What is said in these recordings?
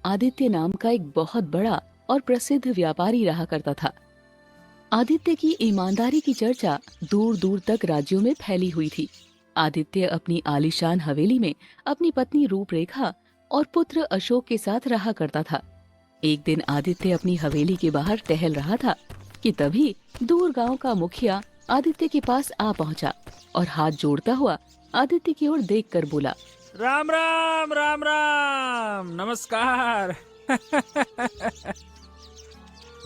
आदित्य नाम का एक बहुत बड़ा और प्रसिद्ध व्यापारी रहा करता था। आदित्य की ईमानदारी की चर्चा दूर दूर तक राज्यों में फैली हुई थी। आदित्य अपनी आलीशान हवेली में अपनी पत्नी रूपरेखा और पुत्र अशोक के साथ रहा करता था। एक दिन आदित्य अपनी हवेली के बाहर टहल रहा था कि तभी दूर गांव का मुखिया आदित्य के पास आ पहुंचा और हाथ जोड़ता हुआ आदित्य की ओर देखकर बोला, राम राम राम राम, नमस्कार।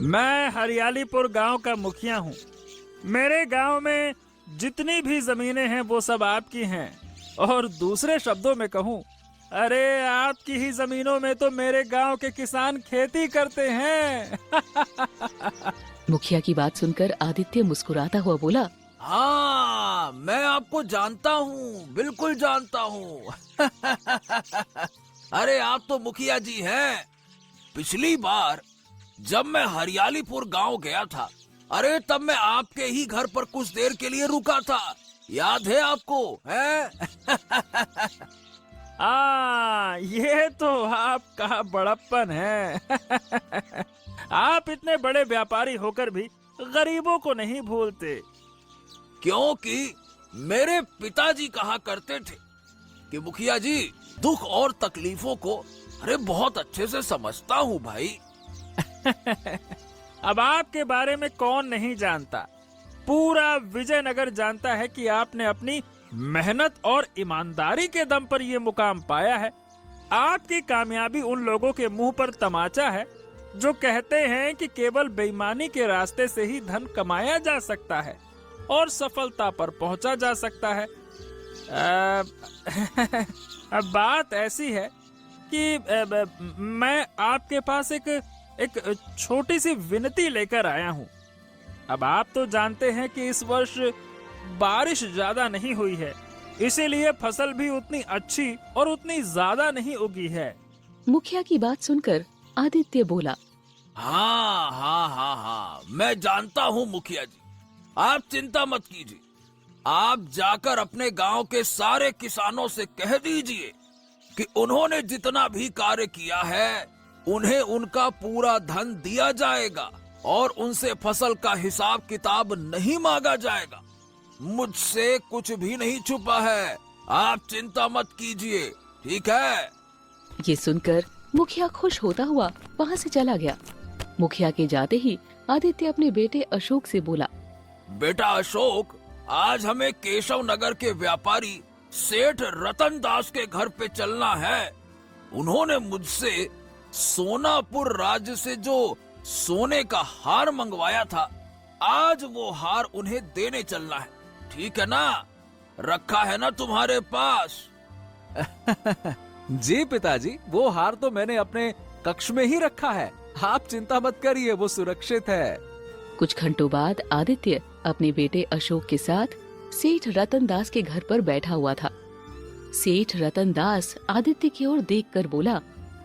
मैं हरियालीपुर गांव का मुखिया हूँ। मेरे गांव में जितनी भी जमीनें हैं वो सब आपकी हैं। और दूसरे शब्दों में कहूँ, अरे आपकी ही जमीनों में तो मेरे गांव के किसान खेती करते हैं। मुखिया की बात सुनकर आदित्य मुस्कुराता हुआ बोला, हाँ, मैं आपको जानता हूँ, बिल्कुल जानता हूँ। अरे आप तो मुखिया जी हैं। पिछली बार जब मैं हरियालीपुर गांव गया था, अरे तब मैं आपके ही घर पर कुछ देर के लिए रुका था। याद है आपको, हैं? ये तो आपका बड़प्पन है। आप इतने बड़े व्यापारी होकर भी गरीबों को नहीं भूलते। क्योंकि मेरे पिताजी कहा करते थे कि मुखिया जी, दुख और तकलीफों को अरे बहुत अच्छे से समझता हूँ भाई। अब आपके बारे में कौन नहीं जानता। पूरा विजयनगर जानता है कि आपने अपनी मेहनत और ईमानदारी के दम पर यह मुकाम पाया है। आपकी कामयाबी उन लोगों के मुंह पर तमाचा है जो कहते हैं कि केवल बेईमानी के रास्ते से ही धन कमाया जा सकता है और सफलता पर पहुंचा जा सकता है। अब बात ऐसी है कि मैं आपके पास एक छोटी सी विनती लेकर आया हूं। अब आप तो जानते हैं कि इस वर्ष बारिश ज्यादा नहीं हुई है, इसीलिए फसल भी उतनी अच्छी और उतनी ज्यादा नहीं उगी है। मुखिया की बात सुनकर आदित्य बोला, हाँ हाँ हाँ हाँ, मैं जानता हूँ मुखिया जी। आप चिंता मत कीजिए। आप जाकर अपने गांव के सारे किसानों से कह दीजिए कि उन्होंने जितना भी कार्य किया है उन्हें उनका पूरा धन दिया जाएगा और उनसे फसल का हिसाब किताब नहीं मांगा जाएगा। मुझसे कुछ भी नहीं छुपा है। आप चिंता मत कीजिए, ठीक है? ये सुनकर मुखिया खुश होता हुआ वहाँ से चला गया। मुखिया के जाते ही आदित्य अपने बेटे अशोक से बोला, बेटा अशोक, आज हमें केशव नगर के व्यापारी सेठ रतन दास के घर पे चलना है। उन्होंने मुझसे सोनापुर राज्य से जो सोने का हार मंगवाया था, आज वो हार उन्हें देने चलना है। ठीक है ना? रखा है ना तुम्हारे पास? जी पिताजी, वो हार तो मैंने अपने कक्ष में ही रखा है। आप चिंता मत करिए, वो सुरक्षित है। कुछ घंटों बाद आदित्य अपने बेटे अशोक के साथ सेठ रतन दास के घर पर बैठा हुआ था। सेठ रतन दास आदित्य की ओर देखकर बोला,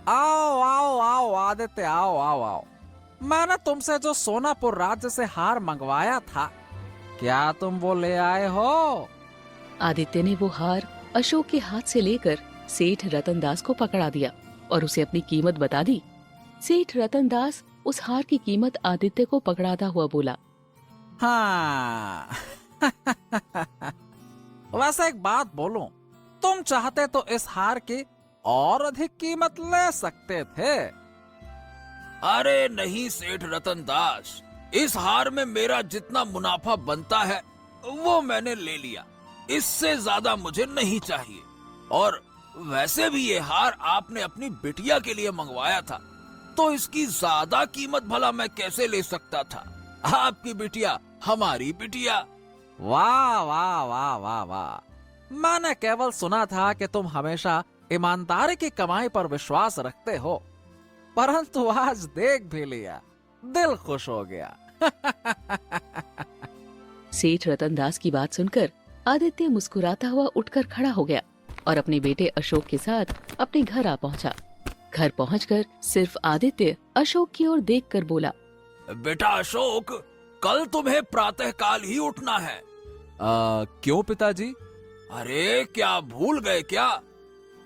आओ आओ आओ आदित्य, आओ आओ आओ। मैंने तुमसे जो सोनापुर राज्य से हार मंगवाया था, क्या तुम वो ले आए हो? आदित्य ने वो हार अशोक के हाथ से लेकर सेठ रतन दास को पकड़ा दिया और उसे अपनी कीमत बता दी। सेठ रतन दास उस हार की कीमत आदित्य को पकड़ाता हुआ बोला, हाँ। वैसे एक बात बोलूं, तुम चाहते तो इस हार की और अधिक कीमत ले सकते थे। अरे नहीं सेठ रतन दास, इस हार में मेरा जितना मुनाफा बनता है वो मैंने ले लिया। इससे ज्यादा मुझे नहीं चाहिए। और वैसे भी ये हार आपने अपनी बिटिया के लिए मंगवाया था, तो इसकी ज्यादा कीमत भला मैं कैसे ले सकता था? आपकी बिटिया हमारी बिटिया। वाह वाह वाह वाह वाह। मैंने केवल सुना था कि तुम हमेशा ईमानदारी की कमाई पर विश्वास रखते हो, परंतु आज देख भी लिया, दिल खुश हो गया। सेठ रतन दास की बात सुनकर आदित्य मुस्कुराता हुआ उठकर खड़ा हो गया और अपने बेटे अशोक के साथ अपने घर आ पहुंचा। घर पहुंचकर सिर्फ आदित्य अशोक की ओर देखकर बोला, बेटा अशोक, कल तुम्हें प्रातःकाल ही उठना है। क्यों पिताजी? अरे क्या भूल गए क्या?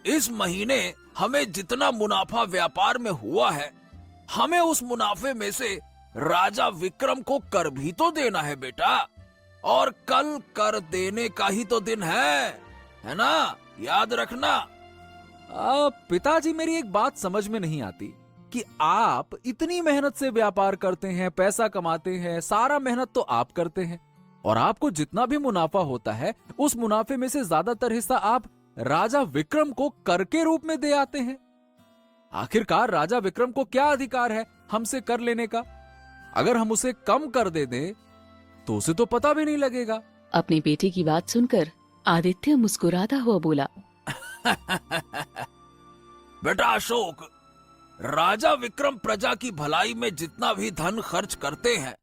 इस महीने हमें जितना मुनाफा व्यापार में हुआ है, हमें उस मुनाफे में से राजा विक्रम को कर भी तो देना है बेटा। और कल कर देने का ही तो दिन है ना? याद रखना। पिताजी, मेरी एक बात समझ में नहीं आती कि आप इतनी मेहनत से व्यापार करते हैं, पैसा कमाते हैं, सारा मेहनत तो आप करते हैं, और आपको जितना भी मुनाफा होता है उस मुनाफे में से ज्यादातर हिस्सा आप राजा विक्रम को कर के रूप में दे आते हैं। आखिरकार राजा विक्रम को क्या अधिकार है हमसे कर लेने का? अगर हम उसे कम कर दे दें तो उसे तो पता भी नहीं लगेगा। अपनी बेटे की बात सुनकर आदित्य मुस्कुराता हुआ बोला, बेटा अशोक, राजा विक्रम प्रजा की भलाई में जितना भी धन खर्च करते हैं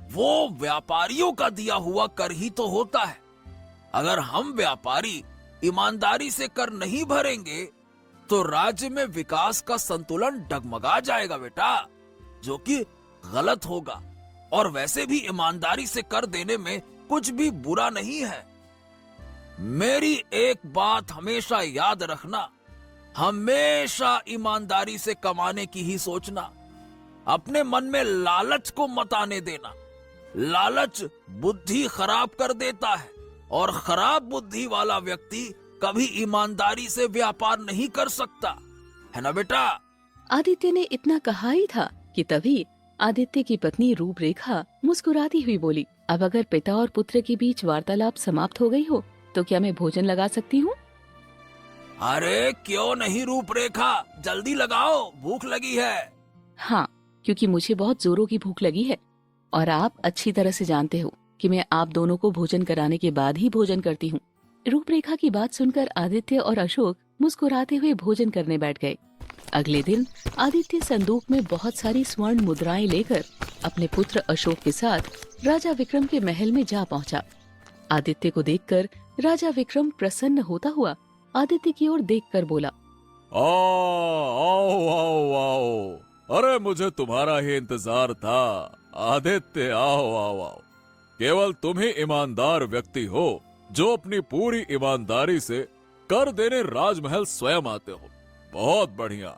वो व्यापारियों का दिया हुआ कर ही तो होता है। अगर हम व्यापारी ईमानदारी से कर नहीं भरेंगे तो राज्य में विकास का संतुलन डगमगा जाएगा बेटा, जो कि गलत होगा। और वैसे भी ईमानदारी से कर देने में कुछ भी बुरा नहीं है। मेरी एक बात हमेशा याद रखना, हमेशा ईमानदारी से कमाने की ही सोचना। अपने मन में लालच को मत आने देना। लालच बुद्धि खराब कर देता है, और खराब बुद्धि वाला व्यक्ति कभी ईमानदारी से व्यापार नहीं कर सकता, है ना बेटा? आदित्य ने इतना कहा ही था कि तभी आदित्य की पत्नी रूपरेखा मुस्कुराती हुई बोली, अब अगर पिता और पुत्र के बीच वार्तालाप समाप्त हो गई हो तो क्या मैं भोजन लगा सकती हूँ? अरे क्यों नहीं रूपरेखा, जल्दी लगाओ, भूख लगी है। हाँ, क्योंकि मुझे बहुत जोरों की भूख लगी है, और आप अच्छी तरह से जानते हो कि मैं आप दोनों को भोजन कराने के बाद ही भोजन करती हूँ। रूपरेखा की बात सुनकर आदित्य और अशोक मुस्कुराते हुए भोजन करने बैठ गए। अगले दिन आदित्य संदूक में बहुत सारी स्वर्ण मुद्राएं लेकर अपने पुत्र अशोक के साथ राजा विक्रम के महल में जा पहुंचा। आदित्य को देखकर राजा विक्रम प्रसन्न होता हुआ आदित्य की ओर देखकर बोला, आओ आओ आओ, अरे मुझे तुम्हारा ही इंतजार था। आदित्य, आओ आओ आओ, केवल तुम ही ईमानदार व्यक्ति हो जो अपनी पूरी ईमानदारी से कर देने राजमहल स्वयं आते हो। बहुत बढ़िया।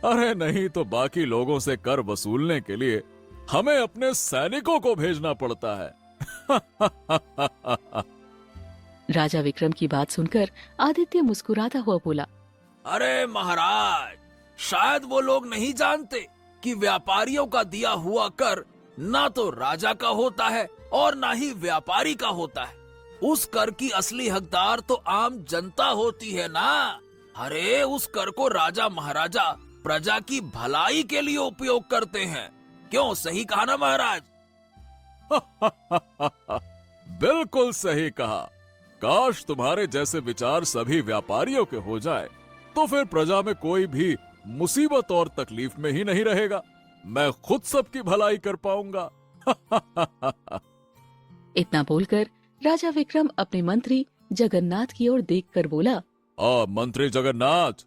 अरे नहीं तो बाकी लोगों से कर वसूलने के लिए हमें अपने सैनिकों को भेजना पड़ता है। राजा विक्रम की बात सुनकर आदित्य मुस्कुराता हुआ बोला, अरे महाराज, शायद वो लोग नहीं जानते कि व्यापारियों का दिया हुआ कर ना तो राजा का होता है और ना ही व्यापारी का होता है। उस कर की असली हकदार तो आम जनता होती है ना। अरे उस कर को राजा महाराजा प्रजा की भलाई के लिए उपयोग करते हैं। क्यों, सही कहा ना महाराज? बिल्कुल सही कहा। काश तुम्हारे जैसे विचार सभी व्यापारियों के हो जाए तो फिर प्रजा में कोई भी मुसीबत और तकलीफ में ही नहीं रहेगा। मैं खुद सबकी भलाई कर पाऊंगा। इतना बोलकर राजा विक्रम अपने मंत्री जगन्नाथ की ओर देखकर बोला, मंत्री जगन्नाथ,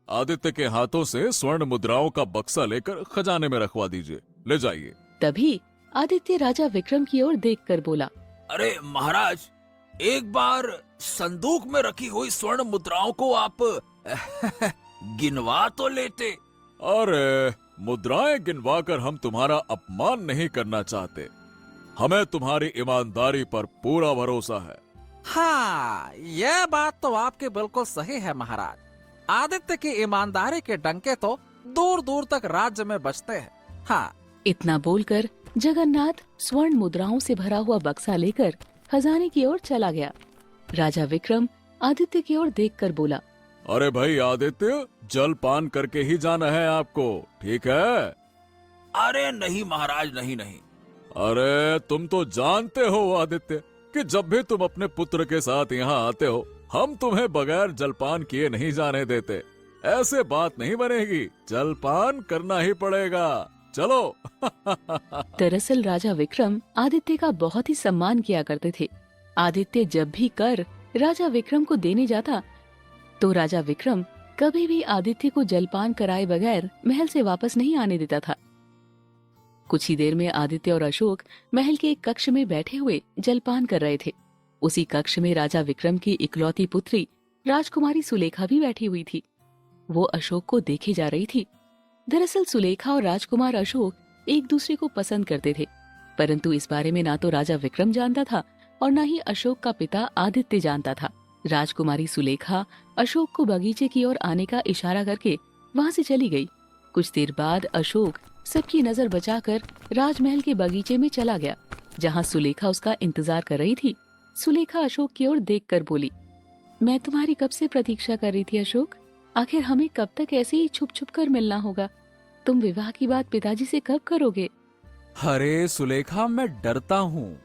आदित्य के हाथों से स्वर्ण मुद्राओं का बक्सा लेकर खजाने में रखवा दीजिए, ले जाइए। तभी आदित्य राजा विक्रम की ओर देखकर बोला, अरे महाराज, एक बार संदूक में रखी हुई स्वर्ण मुद्राओं को आप गिनवा तो लेते। अरे मुद्राएं गिनवाकर हम तुम्हारा अपमान नहीं करना चाहते। हमें तुम्हारी ईमानदारी पर पूरा भरोसा है। हाँ, यह बात तो आपकी बिल्कुल सही है महाराज। आदित्य की ईमानदारी के डंके तो दूर दूर तक राज्य में बजते हैं। हाँ। इतना बोलकर जगन्नाथ स्वर्ण मुद्राओं से भरा हुआ बक्सा लेकर खजाने की ओर चला गया। राजा विक्रम आदित्य की ओर देखकर बोला, अरे भाई आदित्य, जल पान करके ही जाना है आपको, ठीक है? अरे नहीं महाराज, नहीं नहीं। अरे तुम तो जानते हो आदित्य कि जब भी तुम अपने पुत्र के साथ यहाँ आते हो हम तुम्हें बगैर जलपान किए नहीं जाने देते। ऐसे बात नहीं बनेगी, जलपान करना ही पड़ेगा। चलो। दरअसल राजा विक्रम आदित्य का बहुत ही सम्मान किया करते थे। आदित्य जब भी कर राजा विक्रम को देने जाता तो राजा विक्रम कभी भी आदित्य को जलपान कराए बगैर महल से वापस नहीं आने देता था। कुछ ही देर में आदित्य और अशोक महल के एक कक्ष में बैठे हुए जलपान कर रहे थे। उसी कक्ष में राजा विक्रम की इकलौती पुत्री राजकुमारी सुलेखा भी बैठी हुई थी। वो अशोक को देखे जा रही थी। दरअसल सुलेखा और राजकुमार अशोक एक दूसरे को पसंद करते थे, परंतु इस बारे में ना तो राजा विक्रम जानता था और न ही अशोक का पिता आदित्य जानता था। राजकुमारी सुलेखा अशोक को बगीचे की ओर आने का इशारा करके वहां से चली गई। कुछ देर बाद अशोक सबकी नजर बचाकर राजमहल के बगीचे में चला गया, जहां सुलेखा उसका इंतजार कर रही थी। सुलेखा अशोक की ओर देखकर बोली, मैं तुम्हारी कब से प्रतीक्षा कर रही थी अशोक। आखिर हमें कब तक ऐसे ही छुप छुप कर मिलना होगा। तुम विवाह की बात पिताजी से कब करोगे। अरे सुलेखा, मैं डरता हूँ।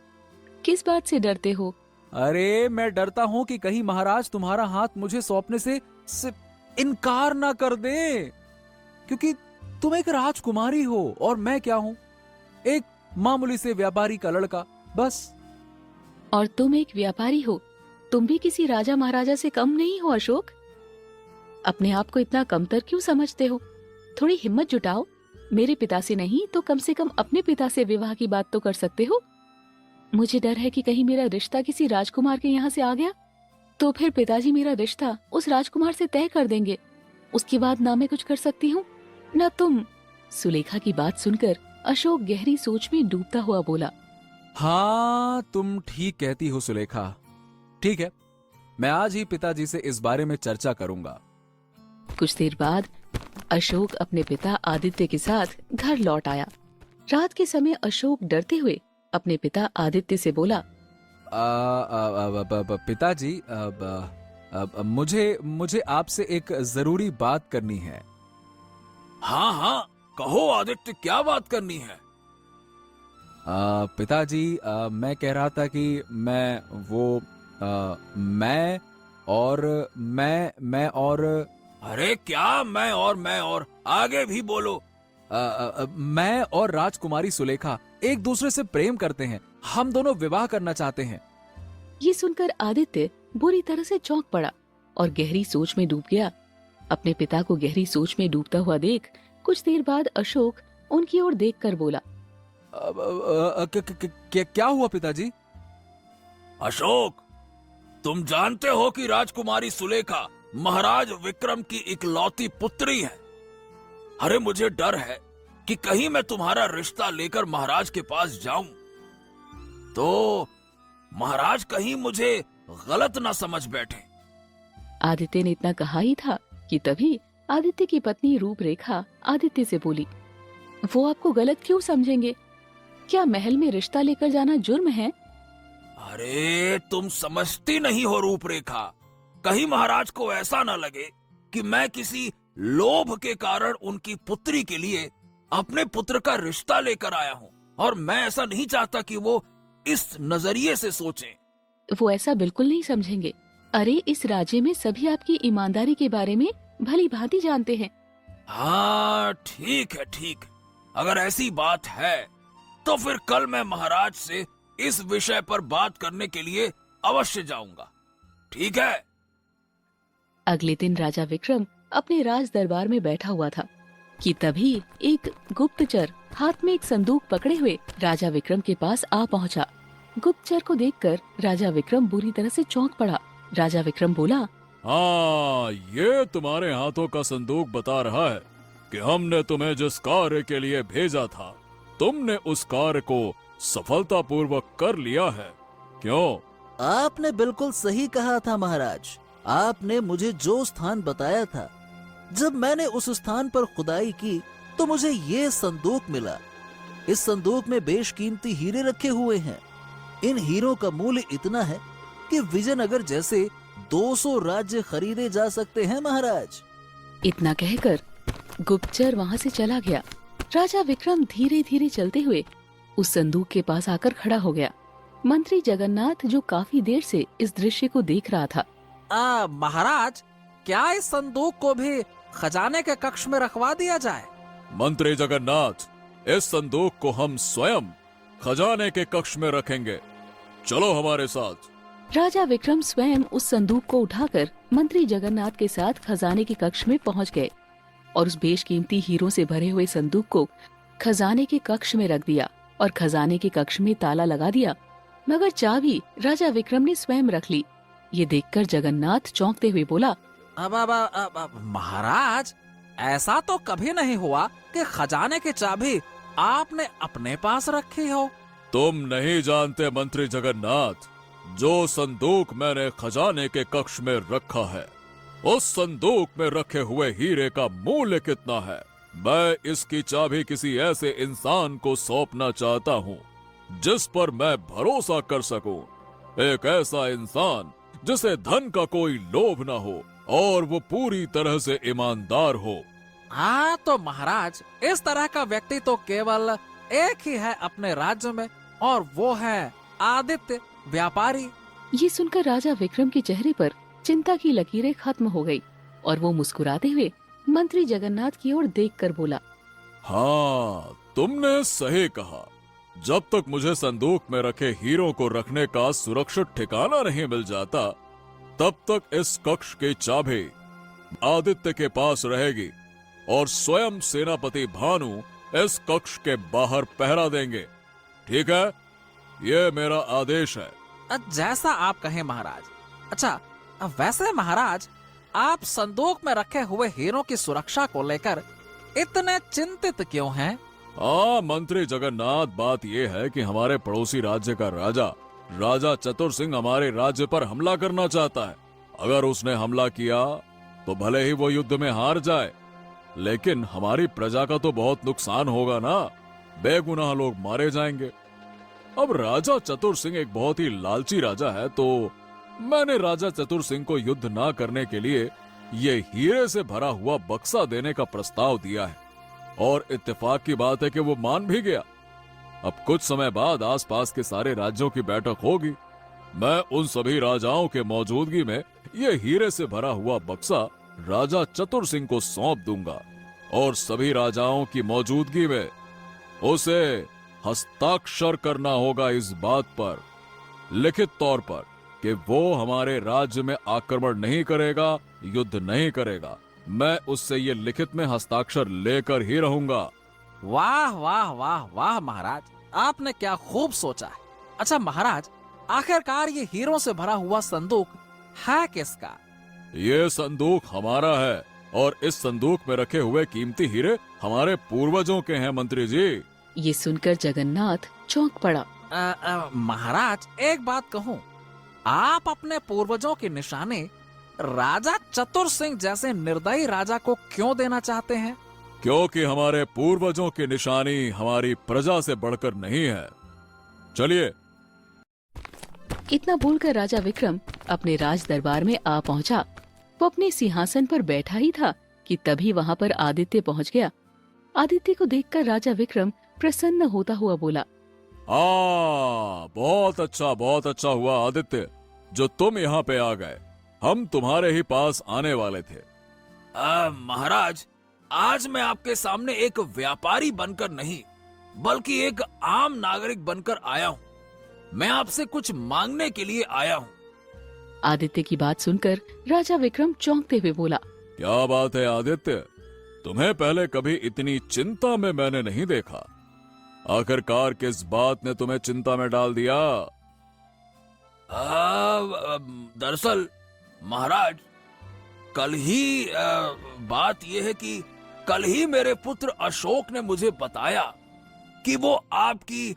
किस बात से डरते हो। अरे मैं डरता हूँ कि कहीं महाराज तुम्हारा हाथ मुझे सौंपने से इनकार ना कर दे, क्योंकि तुम एक राजकुमारी हो और मैं क्या हूँ, एक मामूली से व्यापारी का लड़का, बस। और तुम एक व्यापारी हो, तुम भी किसी राजा महाराजा से कम नहीं हो अशोक। अपने आप को इतना कमतर क्यों समझते हो। थोड़ी हिम्मत जुटाओ। मेरे पिता से नहीं तो कम से कम अपने पिता से विवाह की बात तो कर सकते हो। मुझे डर है कि कहीं मेरा रिश्ता किसी राजकुमार के यहाँ से आ गया तो फिर पिताजी मेरा रिश्ता उस राजकुमार से तय कर देंगे। उसके बाद ना मैं कुछ कर सकती हूँ न तुम। सुलेखा की बात सुनकर अशोक गहरी सोच में डूबता हुआ बोला, हाँ तुम ठीक कहती हो सुलेखा। ठीक है, मैं आज ही पिताजी से इस बारे में चर्चा करूंगा। कुछ देर बाद अशोक अपने पिता आदित्य के साथ घर लौट आया। रात के समय अशोक डरते हुए अपने पिता आदित्य से बोला, पिताजी, मुझे आपसे एक जरूरी बात करनी है। हाँ हाँ, कहो आदित्य, क्या बात करनी है। पिताजी, मैं कह रहा था कि मैं और अरे क्या मैं और आगे भी बोलो। मैं और राजकुमारी सुलेखा एक दूसरे से प्रेम करते हैं। हम दोनों विवाह करना चाहते हैं। ये सुनकर आदित्य बुरी तरह से चौंक पड़ा और गहरी सोच में डूब गया। अपने पिता को गहरी सोच में डूबता हुआ देख कुछ देर बाद अशोक उनकी ओर देखकर बोला, क्या हुआ पिताजी। अशोक, तुम जानते हो कि राजकुमारी सुलेखा महाराज विक्रम की इकलौती पुत्री है। अरे मुझे डर है कि कहीं मैं तुम्हारा रिश्ता लेकर महाराज के पास जाऊं तो महाराज कहीं मुझे गलत ना समझ बैठे। आदित्य ने इतना कहा ही था कि तभी आदित्य की पत्नी रूपरेखा आदित्य से बोली, वो आपको गलत क्यों समझेंगे। क्या महल में रिश्ता लेकर जाना जुर्म है। अरे तुम समझती नहीं हो रूपरेखा, कहीं महाराज को ऐसा न लगे कि मैं किसी लोभ के कारण उनकी पुत्री के लिए अपने पुत्र का रिश्ता लेकर आया हूँ, और मैं ऐसा नहीं चाहता कि वो इस नजरिए से सोचें। वो ऐसा बिल्कुल नहीं समझेंगे। अरे इस राज्य में सभी आपकी ईमानदारी के बारे में भली भांति जानते हैं। हाँ ठीक है, ठीक। अगर ऐसी बात है तो फिर कल मैं महाराज से इस विषय पर बात करने के लिए अवश्य जाऊंगा। ठीक है। अगले दिन राजा विक्रम अपने राज दरबार में बैठा हुआ था कि तभी एक गुप्तचर हाथ में एक संदूक पकड़े हुए राजा विक्रम के पास आ पहुंचा। गुप्तचर को देखकर राजा विक्रम बुरी तरह से चौंक पड़ा। राजा विक्रम बोला, हाँ, ये तुम्हारे हाथों का संदूक बता रहा है कि हमने तुम्हें जिस कार्य के लिए भेजा था तुमने उस कार्य को सफलतापूर्वक कर लिया है। क्यों? आपने बिल्कुल सही कहा था महाराज। आपने मुझे जो स्थान बताया था, जब मैंने उस स्थान पर खुदाई की तो मुझे ये संदूक मिला। इस संदूक में बेशकीमती हीरे रखे हुए हैं। इन हीरों का मूल्य इतना है कि विजयनगर जैसे 200 राज्य खरीदे जा सकते हैं महाराज। इतना कहकर गुप्तचर वहाँ से चला गया। राजा विक्रम धीरे धीरे चलते हुए उस संदूक के पास आकर खड़ा हो गया। मंत्री जगन्नाथ जो काफी देर से इस दृश्य को देख रहा था। महाराज, क्या इस संदूक को भी खजाने के कक्ष में रखवा दिया जाए। मंत्री जगन्नाथ, इस संदूक को हम स्वयं खजाने के कक्ष में रखेंगे। चलो हमारे साथ। राजा विक्रम स्वयं उस संदूक को उठाकर मंत्री जगन्नाथ के साथ खजाने के कक्ष में पहुंच गए और उस बेशकीमती हीरों से भरे हुए संदूक को खजाने के कक्ष में रख दिया और खजाने के कक्ष में ताला लगा दिया। मगर चाबी राजा विक्रम ने स्वयं रख ली। ये देखकर जगन्नाथ चौंकते हुए बोला, अब महाराज, ऐसा तो कभी नहीं हुआ कि खजाने की चाबी आपने अपने पास रखी हो। तुम नहीं जानते मंत्री जगन्नाथ, जो संदूक मैंने खजाने के कक्ष में रखा है, उस संदूक में रखे हुए हीरे का मूल्य कितना है। मैं इसकी चाबी किसी ऐसे इंसान को सौंपना चाहता हूँ जिस पर मैं भरोसा कर सकूं। एक ऐसा इंसान जिसे धन का कोई लोभ न हो और वो पूरी तरह से ईमानदार हो। हाँ तो महाराज, इस तरह का व्यक्ति तो केवल एक ही है अपने राज्य में, और वो है आदित्य व्यापारी। ये सुनकर राजा विक्रम के चेहरे पर चिंता की लकीरें खत्म हो गई और वो मुस्कुराते हुए मंत्री जगन्नाथ की ओर देखकर बोला, हाँ, तुमने सही कहा। जब तक मुझे संदूक में रखे हीरों को रखने का सुरक्षित ठिकाना नहीं मिल जाता, तब तक इस कक्ष की चाबी आदित्य के पास रहेगी और स्वयं सेनापति भानु इस कक्ष के बाहर पहरा देंगे। ठीक है, ये मेरा आदेश है। जैसा आप कहें महाराज। अच्छा, वैसे महाराज, आप संदूक में रखे हुए हीरों की सुरक्षा को लेकर इतने चिंतित क्यों हैं? हाँ मंत्री जगन्नाथ, बात यह है कि हमारे पड़ोसी राज्य का राजा चतुर सिंह हमारे राज्य पर हमला करना चाहता है। अगर उसने हमला किया तो भले ही वो युद्ध में हार जाए, लेकिन हमारी प्रजा का तो बहुत नुकसान होगा ना। बेगुनाह लोग मारे जाएंगे। अब राजा चतुर सिंह एक बहुत ही लालची राजा है, तो मैंने राजा चतुर सिंह को युद्ध ना करने के लिए ये हीरे से भरा हुआ बक्सा देने का प्रस्ताव दिया है, और इत्तेफाक की बात है कि वो मान भी गया। अब कुछ समय बाद आसपास के सारे राज्यों की बैठक होगी। मैं उन सभी राजाओं के मौजूदगी में ये हीरे से भरा हुआ बक्सा राजा चतुर सिंह को सौंप दूंगा, और सभी राजाओं की मौजूदगी में उसे हस्ताक्षर करना होगा इस बात पर, लिखित तौर पर, कि वो हमारे राज्य में आक्रमण नहीं करेगा, युद्ध नहीं करेगा। मैं उससे ये लिखित में हस्ताक्षर लेकर ही रहूंगा। वाह वाह वाह वाह महाराज, आपने क्या खूब सोचा है। अच्छा महाराज, आखिरकार ये हीरों से भरा हुआ संदूक है किसका? ये संदूक हमारा है, और इस संदूक में रखे हुए कीमती हीरे हमारे पूर्वजों के हैं मंत्री जी। ये सुनकर जगन्नाथ चौंक पड़ा। महाराज, एक बात कहूँ, आप अपने पूर्वजों की निशानी राजा चतुर सिंह जैसे निर्दयी राजा को क्यों देना चाहते हैं? क्योंकि हमारे पूर्वजों की निशानी हमारी प्रजा से बढ़कर नहीं है। चलिए। इतना बोलकर राजा विक्रम अपने राज दरबार में आ पहुंचा। वो अपने सिंहासन पर बैठा ही था कि तभी वहां पर आदित्य पहुंच गया। आदित्य को देखकर राजा विक्रम प्रसन्न होता हुआ बोला, बहुत अच्छा हुआ आदित्य, जो तुम यहाँ पे आ गए। हम तुम्हारे ही पास आने वाले थे। महाराज, आज मैं आपके सामने एक व्यापारी बनकर नहीं, बल्कि एक आम नागरिक बनकर आया हूँ। मैं आपसे कुछ मांगने के लिए आया हूँ। आदित्य की बात सुनकर राजा विक्रम चौंकते हुए बोला, क्या बात है आदित्य, तुम्हें पहले कभी इतनी चिंता में मैंने नहीं देखा। आखिरकार किस बात ने तुम्हें चिंता में डाल दिया? दरअसल महाराज, कल ही बात यह है कि कल ही मेरे पुत्र अशोक ने मुझे बताया कि वो आपकी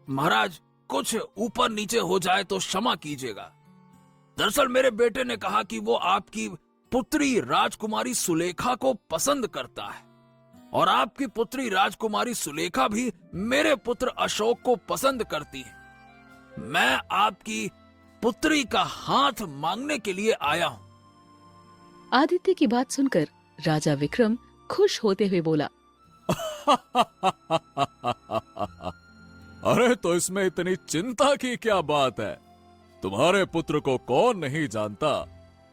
महाराज, कुछ ऊपर नीचे हो जाए तो क्षमा कीजिएगा। दरअसल मेरे बेटे ने कहा कि वो आपकी पुत्री राजकुमारी सुलेखा को पसंद करता है, और आपकी पुत्री राजकुमारी सुलेखा भी मेरे पुत्र अशोक को पसंद करती है। मैं आपकी पुत्री का हाथ मांगने के लिए आया हूँ। आदित्य की बात सुनकर राजा विक्रम खुश होते हुए बोला, अरे तो इसमें इतनी चिंता की क्या बात है? तुम्हारे पुत्र को कौन नहीं जानता।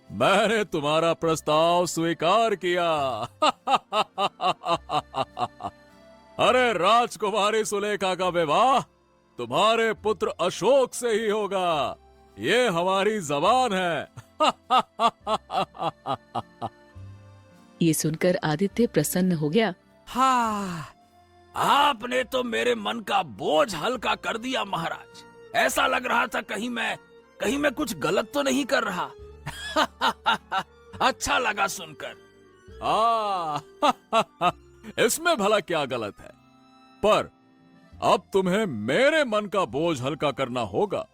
मैंने तुम्हारा प्रस्ताव स्वीकार किया। अरे राजकुमारी सुलेखा का विवाह तुम्हारे पुत्र अशोक से ही होगा, ये हमारी जबान है। ये सुनकर आदित्य प्रसन्न हो गया। हाँ, आपने तो मेरे मन का बोझ हल्का कर दिया महाराज। ऐसा लग रहा था कहीं मैं कहीं मैं कुछ गलत तो नहीं कर रहा। अच्छा लगा सुनकर। इसमें भला क्या गलत है, पर अब तुम्हें मेरे मन का बोझ हल्का करना होगा।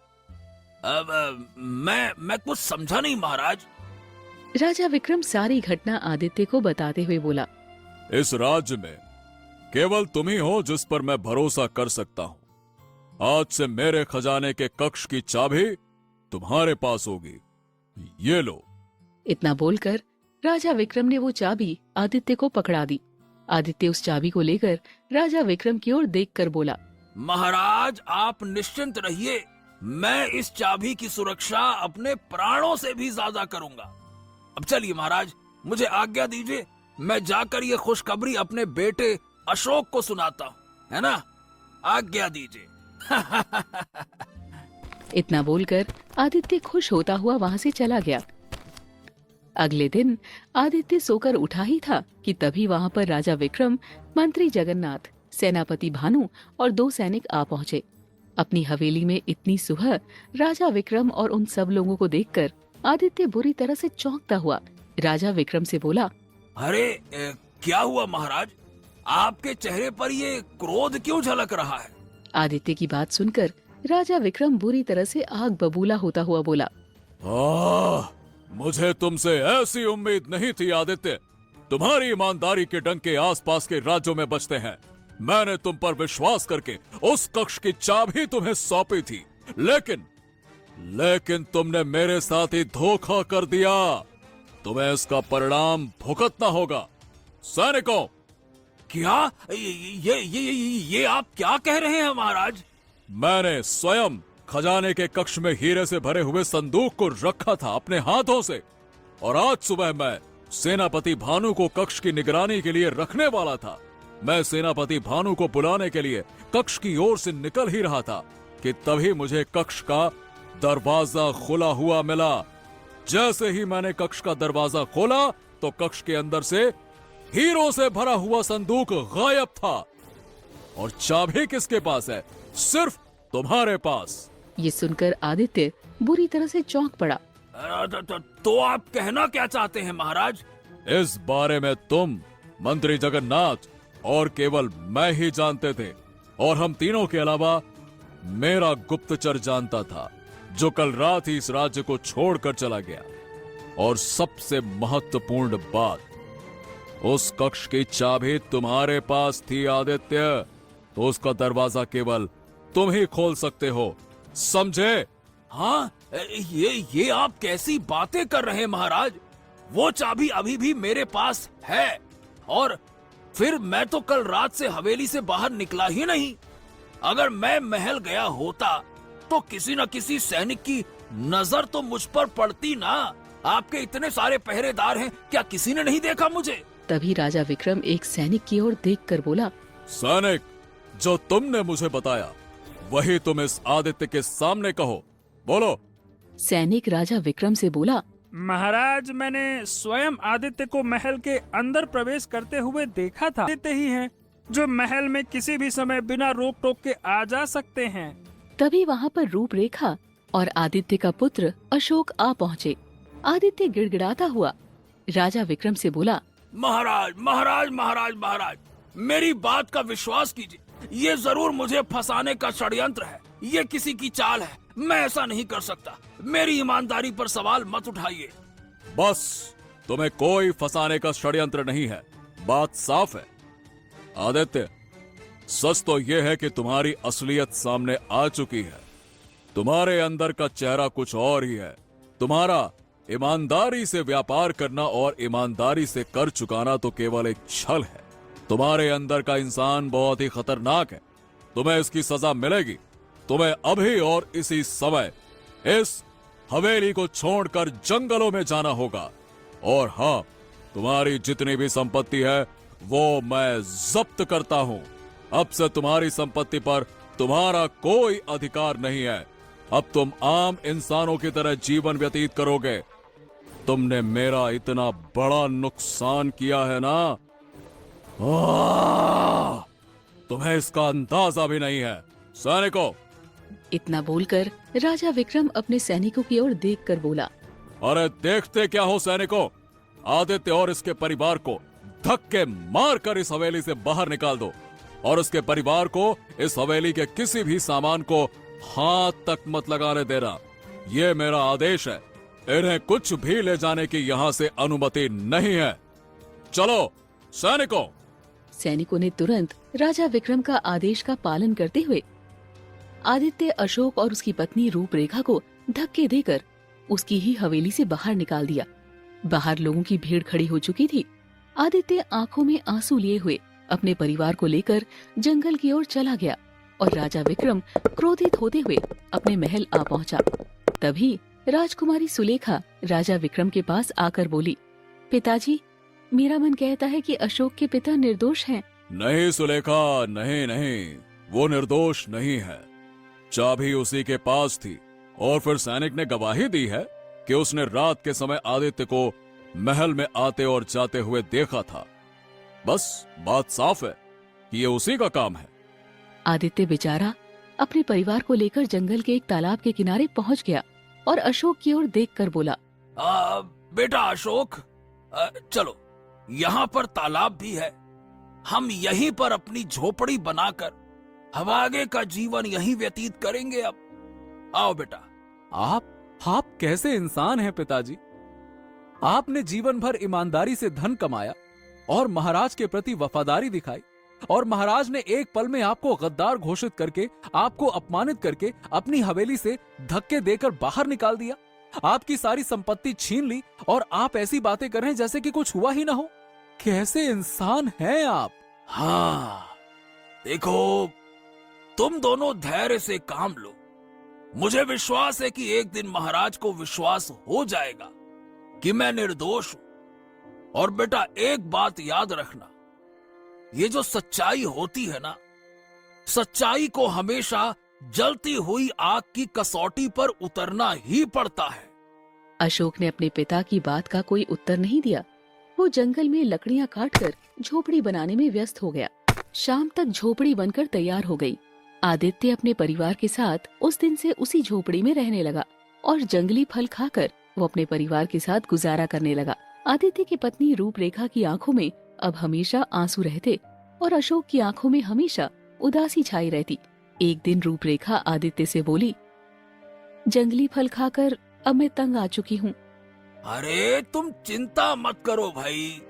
अब मैं कुछ समझा नहीं महाराज। राजा विक्रम सारी घटना आदित्य को बताते हुए बोला। इस राज्य में केवल तुम ही हो जिस पर मैं भरोसा कर सकता हूं। आज से मेरे खजाने के कक्ष की चाबी तुम्हारे पास होगी। ये लो। इतना बोलकर राजा विक्रम ने वो चाबी आदित्य को पकड़ा दी। आदित्य उस चाबी को लेकर राजा विक्रम की ओर देखकर बोला। महाराज आप निश्चिंत रहिए, मैं इस चाबी की सुरक्षा अपने प्राणों से भी ज्यादा करूंगा। अब चलिए महाराज, मुझे आज्ञा दीजिए, मैं जाकर ये खुशखबरी अपने बेटे अशोक को सुनाता हूँ, है ना? आज्ञा दीजिए। इतना बोलकर आदित्य खुश होता हुआ वहां से चला गया। अगले दिन आदित्य सोकर उठा ही था कि तभी वहां पर राजा विक्रम, मंत्री जगन्नाथ, सेनापति भानु और 2 सैनिक आ पहुंचे। अपनी हवेली में इतनी सुबह राजा विक्रम और उन सब लोगों को देखकर आदित्य बुरी तरह से चौंकता हुआ राजा विक्रम से बोला। अरे क्या हुआ महाराज? आपके चेहरे पर ये क्रोध क्यों झलक रहा है? आदित्य की बात सुनकर राजा विक्रम बुरी तरह से आग बबूला होता हुआ बोला। मुझे तुमसे ऐसी उम्मीद नहीं थी आदित्य। तुम्हारी ईमानदारी के डंके आसपास के राज्यों में बजते हैं। मैंने तुम पर विश्वास करके उस कक्ष की चाबी तुम्हें सौंपी थी, लेकिन तुमने मेरे साथ ही धोखा कर दिया। तुम्हें इसका परिणाम भुगतना होगा। सैनिकों! क्या ये आप क्या कह रहे हैं महाराज? मैंने स्वयं खजाने के कक्ष में हीरे से भरे हुए संदूक को रखा था अपने हाथों से, और आज सुबह मैं सेनापति भानु को कक्ष की निगरानी के लिए रखने वाला था। मैं सेनापति भानु को बुलाने के लिए कक्ष की ओर से निकल ही रहा था कि तभी मुझे कक्ष का दरवाजा खुला हुआ मिला। जैसे ही मैंने कक्ष का दरवाजा खोला तो कक्ष के अंदर से हीरों से भरा हुआ संदूक गायब था। और चाबी किसके पास है? सिर्फ तुम्हारे पास। ये सुनकर आदित्य बुरी तरह से चौंक पड़ा। तो आप कहना क्या चाहते हैं महाराज? इस बारे में तुम, मंत्री जगन्नाथ और केवल मैं ही जानते थे, और हम तीनों के अलावा मेरा गुप्तचर जानता था, जो कल रात ही इस राज्य को छोड़कर चला गया। और सबसे महत्वपूर्ण बात, उस कक्ष की चाबी तुम्हारे पास थी आदित्य, तो उसका दरवाजा केवल तुम ही खोल सकते हो, समझे? हाँ, ये आप कैसी बातें कर रहे हैं महाराज? वो चाबी अभी भी मेरे पास है, और फिर मैं तो कल रात से हवेली से बाहर निकला ही नहीं। अगर मैं महल गया होता तो किसी न किसी सैनिक की नजर तो मुझ पर पड़ती ना। आपके इतने सारे पहरेदार हैं, क्या किसी ने नहीं देखा मुझे? तभी राजा विक्रम एक सैनिक की ओर देखकर बोला। सैनिक, जो तुमने मुझे बताया वही तुम इस आदित्य के सामने कहो, बोलो। सैनिक राजा विक्रम से बोला। महाराज, मैंने स्वयं आदित्य को महल के अंदर प्रवेश करते हुए देखा था। आदित्य ही हैं जो महल में किसी भी समय बिना रोक टोक के आ जा सकते हैं। तभी वहाँ पर रूपरेखा और आदित्य का पुत्र अशोक आ पहुँचे। आदित्य गिड़गिड़ाता हुआ राजा विक्रम से बोला। महाराज महाराज महाराज महाराज, मेरी बात का विश्वास कीजिए, ये जरूर मुझे फंसाने का षड्यंत्र है। ये किसी की चाल है, मैं ऐसा नहीं कर सकता। मेरी ईमानदारी पर सवाल मत उठाइए। बस, तुम्हें कोई फंसाने का षड्यंत्र नहीं है, बात साफ है। आदित्य, सच तो यह है कि तुम्हारी असलियत सामने आ चुकी है। तुम्हारे अंदर का चेहरा कुछ और ही है। तुम्हारा ईमानदारी से व्यापार करना और ईमानदारी से कर चुकाना तो केवल एक छल है। तुम्हारे अंदर का इंसान बहुत ही खतरनाक है। तुम्हें इसकी सजा मिलेगी। तुम्हें अभी और इसी समय इस हवेली को छोड़कर जंगलों में जाना होगा। और हाँ, तुम्हारी जितनी भी संपत्ति है वो मैं जब्त करता हूँ। अब से तुम्हारी संपत्ति पर तुम्हारा कोई अधिकार नहीं है। अब तुम आम इंसानों की तरह जीवन व्यतीत करोगे। तुमने मेरा इतना बड़ा नुकसान किया है ना, तुम्हें इसका अंदाजा भी नहीं है। सैनिकों, इतना बोलकर राजा विक्रम अपने सैनिकों की ओर देखकर बोला, अरे देखते क्या हो सैनिकों, आदित्य और इसके परिवार को धक्के मार कर इस हवेली से बाहर निकाल दो और उसके परिवार को इस हवेली के किसी भी सामान को हाथ तक मत लगाने देना। ये मेरा आदेश है। इन्हें कुछ भी ले जाने की यहाँ से अनुमति नहीं है। चलो सैनिकों। सैनिकों ने तुरंत राजा विक्रम का आदेश का पालन करते हुए आदित्य, अशोक और उसकी पत्नी रूपरेखा को धक्के देकर उसकी ही हवेली से बाहर निकाल दिया। बाहर लोगों की भीड़ खड़ी हो चुकी थी। आदित्य आंखों में आंसू लिए हुए अपने परिवार को लेकर जंगल की ओर चला गया और राजा विक्रम क्रोधित होते हुए अपने महल आ पहुंचा। तभी राजकुमारी सुलेखा राजा विक्रम के पास आकर बोली, पिताजी, मेरा मन कहता है कि अशोक के पिता निर्दोष हैं। नहीं सुलेखा, नहीं नहीं, वो निर्दोष नहीं है। चाबी उसी के पास थी और फिर सैनिक ने गवाही दी है कि उसने रात के समय आदित्य को महल में आते और जाते हुए देखा था। बस बात साफ है कि ये उसी का काम है। आदित्य बेचारा अपने परिवार को लेकर जंगल के एक तालाब के किनारे पहुंच गया और अशोक की ओर देखकर बोला, बेटा अशोक, चलो, यहाँ पर तालाब भी है। हम यहीं पर अपनी झोपड़ी बनाकर हम आगे का जीवन यहीं व्यतीत करेंगे। अब आओ बेटा। आप कैसे इंसान हैं पिताजी? आपने जीवन भर ईमानदारी से धन कमाया और महाराज के प्रति वफादारी दिखाई, और महाराज ने एक पल में आपको गद्दार घोषित करके, आपको अपमानित करके अपनी हवेली से धक्के देकर बाहर निकाल दिया। आपकी सारी संपत्ति छीन ली और आप ऐसी बातें कर रहे हैं जैसे कि कुछ हुआ ही ना हो। कैसे इंसान हैं आप? हाँ, देखो, तुम दोनों धैर्य से काम लो। मुझे विश्वास है कि एक दिन महाराज को विश्वास हो जाएगा कि मैं निर्दोष हूं। और बेटा, एक बात याद रखना, ये जो सच्चाई होती है ना, सच्चाई को हमेशा जलती हुई आग की कसौटी पर उतरना ही पड़ता है। अशोक ने अपने पिता की बात का कोई उत्तर नहीं दिया। वो जंगल में लकड़ियां काटकर झोपड़ी बनाने में व्यस्त हो गया। शाम तक झोपड़ी बनकर तैयार हो गई। आदित्य अपने परिवार के साथ उस दिन से उसी झोपड़ी में रहने लगा और जंगली फल खाकर वो अपने परिवार के साथ गुजारा करने लगा। आदित्य की पत्नी रूपरेखा की आंखों में अब हमेशा आंसू रहते और अशोक की आंखों में हमेशा उदासी छाई रहती। एक दिन रूपरेखा आदित्य से बोली, जंगली फल खाकर अब मैं तंग आ चुकी हूँ। अरे तुम चिंता मत करो भाई,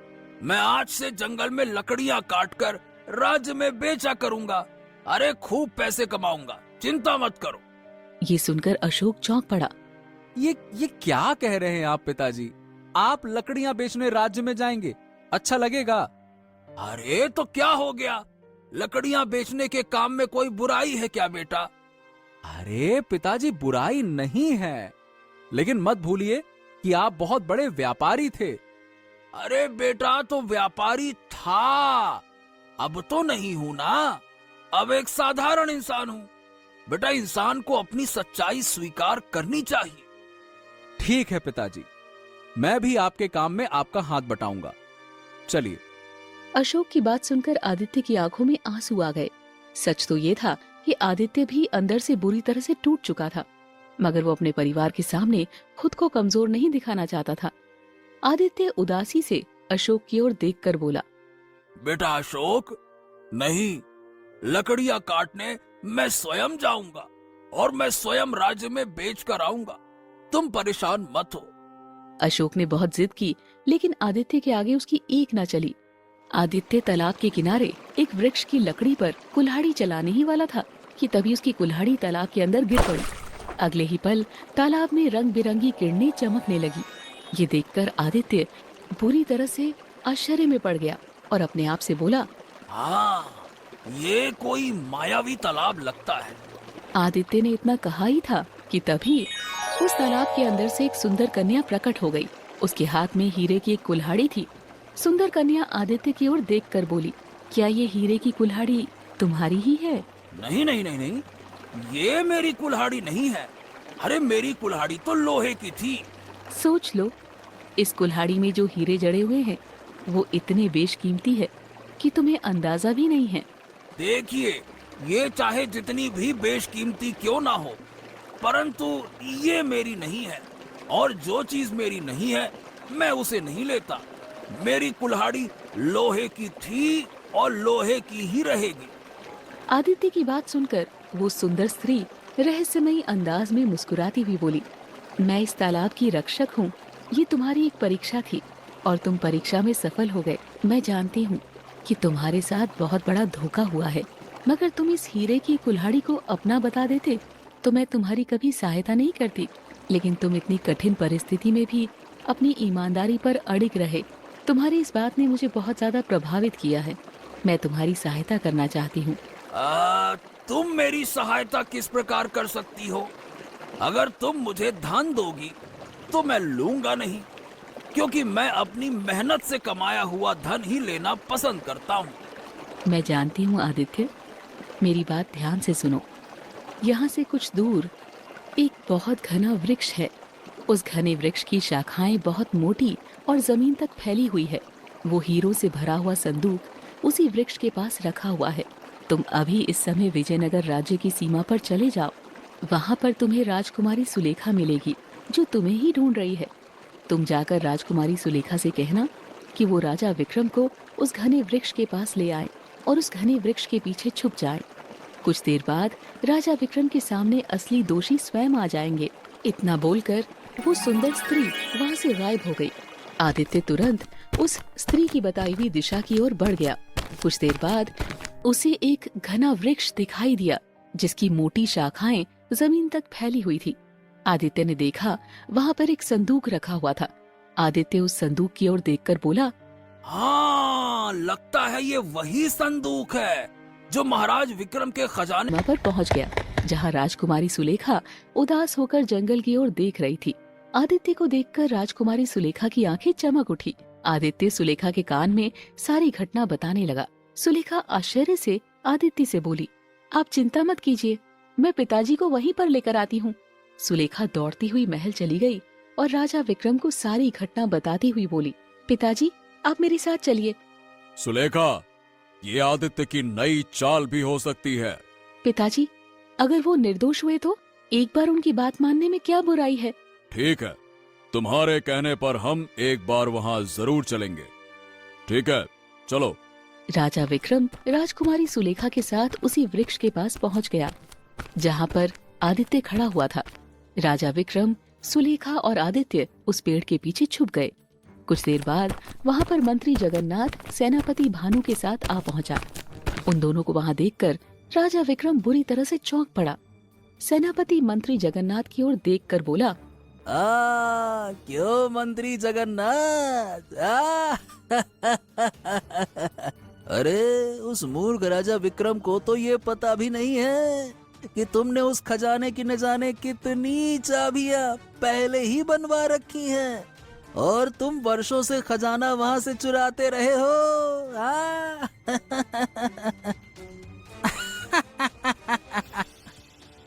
मैं आज से जंगल में लकड़ियां काटकर राज्य में बेचा करूंगा। अरे खूब पैसे कमाऊंगा, चिंता मत करो। ये सुनकर अशोक चौंक पड़ा। ये क्या कह रहे हैं आप पिताजी? आप लकड़ियां बेचने राज्य में जाएंगे? अच्छा लगेगा? अरे तो क्या हो गया, लकड़ियां बेचने के काम में कोई बुराई है क्या बेटा? अरे पिताजी, बुराई नहीं है, लेकिन मत भूलिए कि आप बहुत बड़े व्यापारी थे। अरे बेटा, तो व्यापारी था, अब तो नहीं हूं ना, अब एक साधारण इंसान हूं। बेटा, इंसान को अपनी सच्चाई स्वीकार करनी चाहिए। ठीक है पिताजी, मैं भी आपके काम में आपका हाथ बटाऊंगा। चलिए। अशोक की बात सुनकर आदित्य की आंखों में आंसू आ गए। सच तो ये था कि आदित्य भी अंदर से बुरी तरह से टूट चुका था, मगर वो अपने परिवार के सामने खुद को कमजोर नहीं दिखाना चाहता था। आदित्य उदासी से अशोक की ओर देखकर बोला, बेटा अशोक, नहीं, लकड़ियां काटने मैं स्वयं जाऊंगा और मैं स्वयं राज्य में बेच कर आऊंगा। तुम परेशान मत हो। अशोक ने बहुत जिद की, लेकिन आदित्य के आगे उसकी एक न चली। आदित्य तालाब के किनारे एक वृक्ष की लकड़ी पर कुल्हाड़ी चलाने ही वाला था कि तभी उसकी कुल्हाड़ी तालाब के अंदर गिर पड़ी। अगले ही पल तालाब में रंग बिरंगी किरणें चमकने लगी। ये देखकर आदित्य बुरी तरह से आश्चर्य में पड़ गया और अपने आप से बोला, हाँ, ये कोई मायावी तालाब लगता है। आदित्य ने इतना कहा ही था कि तभी उस तालाब के अंदर से एक सुंदर कन्या प्रकट हो गई। उसके हाथ में हीरे की एक कुल्हाड़ी थी। सुंदर कन्या आदित्य की ओर देखकर बोली, क्या ये हीरे की कुल्हाड़ी तुम्हारी ही है? नहीं नहीं नहीं नहीं, ये मेरी कुल्हाड़ी नहीं है। अरे मेरी कुल्हाड़ी तो लोहे की थी। सोच लो, इस कुल्हाड़ी में जो हीरे जड़े हुए हैं वो इतने बेशकीमती है कि तुम्हें अंदाजा भी नहीं है। देखिए, ये चाहे जितनी भी बेशकीमती क्यों ना हो, परंतु ये मेरी नहीं है, और जो चीज मेरी नहीं है मैं उसे नहीं लेता। मेरी कुल्हाड़ी लोहे की थी और लोहे की ही रहेगी। आदित्य की बात सुनकर वो सुंदर स्त्री रहस्यमयी अंदाज में मुस्कुराती हुई बोली, मैं इस तालाब की रक्षक हूँ। ये तुम्हारी एक परीक्षा थी और तुम परीक्षा में सफल हो गए। मैं जानती हूँ कि तुम्हारे साथ बहुत बड़ा धोखा हुआ है, मगर तुम इस हीरे की कुल्हाड़ी को अपना बता देते तो मैं तुम्हारी कभी सहायता नहीं करती। लेकिन तुम इतनी कठिन परिस्थिति में भी अपनी ईमानदारी पर अड़िग रहे। तुम्हारी इस बात ने मुझे बहुत ज्यादा प्रभावित किया है। मैं तुम्हारी सहायता करना चाहती हूँ। तुम मेरी सहायता किस प्रकार कर सकती हो? अगर तुम मुझे धन दोगी तो मैं लूंगा नहीं, क्योंकि मैं अपनी मेहनत से कमाया हुआ धन ही लेना पसंद करता हूँ। मैं जानती हूँ आदित्य, मेरी बात ध्यान से सुनो। यहाँ से कुछ दूर एक बहुत घना वृक्ष है। उस घने वृक्ष की शाखाएं बहुत मोटी और जमीन तक फैली हुई है। वो हीरों से भरा हुआ संदूक उसी वृक्ष के पास रखा हुआ है। तुम अभी इस समय विजयनगर राज्य की सीमा पर चले जाओ। वहाँ पर तुम्हें राजकुमारी सुलेखा मिलेगी, जो तुम्हें ही ढूंढ रही है। तुम जाकर राजकुमारी सुलेखा से कहना कि वो राजा विक्रम को उस घने वृक्ष के पास ले आए और उस घने वृक्ष के पीछे छुप जाए। कुछ देर बाद राजा विक्रम के सामने असली दोषी स्वयं आ जाएंगे। इतना बोलकर वो सुंदर स्त्री वहाँ से गायब हो गई। आदित्य तुरंत उस स्त्री की बताई हुई दिशा की ओर बढ़ गया। कुछ देर बाद उसे एक घना वृक्ष दिखाई दिया, जिसकी मोटी शाखाएं जमीन तक फैली हुई थी। आदित्य ने देखा वहाँ पर एक संदूक रखा हुआ था। आदित्य उस संदूक की ओर देखकर बोला, हाँ, लगता है ये वही संदूक है जो महाराज विक्रम के खजाने। वहाँ पर पहुँच गया, जहाँ राजकुमारी सुलेखा उदास होकर जंगल की ओर देख रही थी। आदित्य को देखकर राजकुमारी सुलेखा की आंखें चमक उठी। आदित्य सुलेखा के कान में सारी घटना बताने लगा। सुलेखा आश्चर्य से आदित्य से बोली, आप चिंता मत कीजिए, मैं पिताजी को वहीं पर लेकर आती हूँ। सुलेखा दौड़ती हुई महल चली गई और राजा विक्रम को सारी घटना बताती हुई बोली, पिताजी आप मेरे साथ चलिए। सुलेखा, ये आदित्य की नई चाल भी हो सकती है। पिताजी, अगर वो निर्दोष हुए तो एक बार उनकी बात मानने में क्या बुराई है? ठीक है, तुम्हारे कहने पर हम एक बार वहाँ जरूर चलेंगे। ठीक है, चलो। राजा विक्रम राजकुमारी सुलेखा के साथ उसी वृक्ष के पास पहुंच गया, जहां पर आदित्य खड़ा हुआ था। राजा विक्रम, सुलेखा और आदित्य उस पेड़ के पीछे छुप गए। कुछ देर बाद वहां पर मंत्री जगन्नाथ सेनापति भानु के साथ आ पहुंचा। उन दोनों को वहां देखकर राजा विक्रम बुरी तरह से चौंक पड़ा। सेनापति मंत्री जगन्नाथ की ओर देखकर बोला, क्यों मंत्री जगन्नाथ? अरे उस मूर्ख राजा विक्रम को तो ये पता भी नहीं है कि तुमने उस खजाने की न जाने कितनी चाबियां पहले ही बनवा रखी हैं और तुम वर्षों से खजाना वहां से चुराते रहे हो।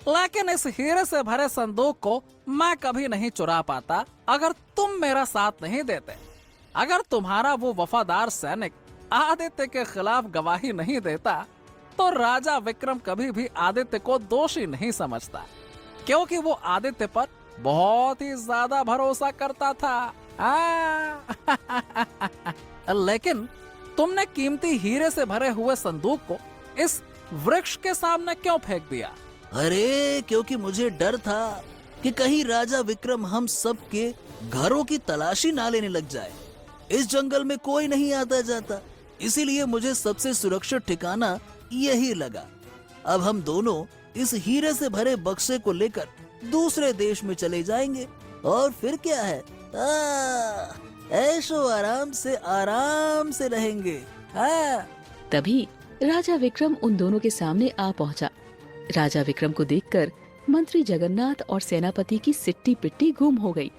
लेकिन इस हीरे से भरे संदूक को मैं कभी नहीं चुरा पाता अगर तुम मेरा साथ नहीं देते। अगर तुम्हारा वो वफादार सैनिक आदित्य के खिलाफ गवाही नहीं देता तो राजा विक्रम कभी भी आदित्य को दोषी नहीं समझता, क्योंकि वो आदित्य पर बहुत ही ज्यादा भरोसा करता था। लेकिन तुमने कीमती हीरे से भरे हुए संदूक को इस वृक्ष के सामने क्यों फेंक दिया? अरे क्योंकि मुझे डर था कि कहीं राजा विक्रम हम सब के घरों की तलाशी ना लेने लग जाए। इस जंगल में कोई नहीं आता जाता, इसीलिए मुझे सबसे सुरक्षित ठिकाना यही लगा। अब हम दोनों इस हीरे से भरे बक्से को लेकर दूसरे देश में चले जाएंगे और फिर क्या है, ऐशो आराम से रहेंगे। तभी राजा विक्रम उन दोनों के सामने आ पहुंचा। राजा विक्रम को देखकर मंत्री जगन्नाथ और सेनापति की सिट्टी पिट्टी गुम हो गई।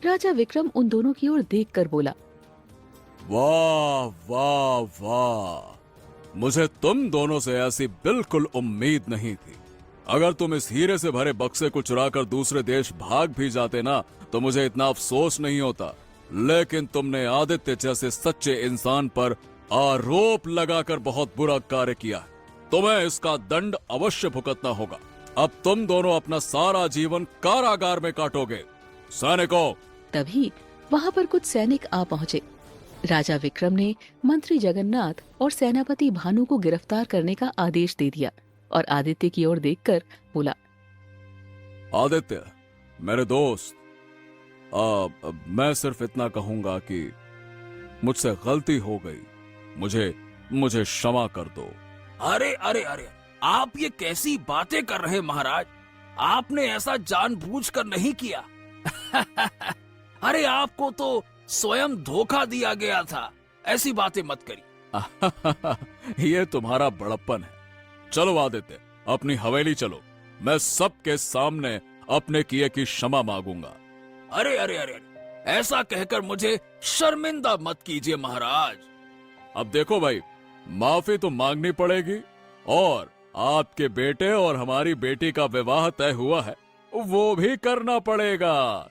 राजा विक्रम उन दोनों की ओर देखकर बोला, वाह वाह वाह, मुझे तुम दोनों से ऐसी बिल्कुल उम्मीद नहीं थी। अगर तुम इस हीरे से भरे बक्से को चुराकर दूसरे देश भाग भी जाते ना तो मुझे इतना अफसोस नहीं होता, लेकिन तुमने आदित्य जैसे सच्चे इंसान पर आरोप लगाकर बहुत बुरा कार्य किया। तुम्हें इसका दंड अवश्य भुगतना होगा। अब तुम दोनों अपना सारा जीवन कारागार में काटोगे। सैनिकों, तभी वहां पर कुछ सैनिक आ पहुंचे। राजा विक्रम ने मंत्री जगन्नाथ और सेनापति भानु को गिरफ्तार करने का आदेश दे दिया और आदित्य की ओर देखकर बोला, आदित्य मेरे दोस्त, मैं सिर्फ इतना कहूंगा कि मुझसे गलती हो गई, मुझे क्षमा कर दो। अरे अरे अरे, आप ये कैसी बातें कर रहे महाराज? आपने ऐसा जानबूझकर नहीं किया। अरे आपको तो स्वयं धोखा दिया गया था। ऐसी बातें मत करिए। ये तुम्हारा बड़प्पन है। चलो आदित्य, अपनी हवेली चलो। मैं सबके सामने अपने किए की क्षमा मांगूंगा। अरे अरे अरे अरे, ऐसा कहकर मुझे शर्मिंदा मत कीजिए महाराज। अब देखो भाई, माफी तो मांगनी पड़ेगी, और आपके बेटे और हमारी बेटी का विवाह तय हुआ है, वो भी करना पड़ेगा।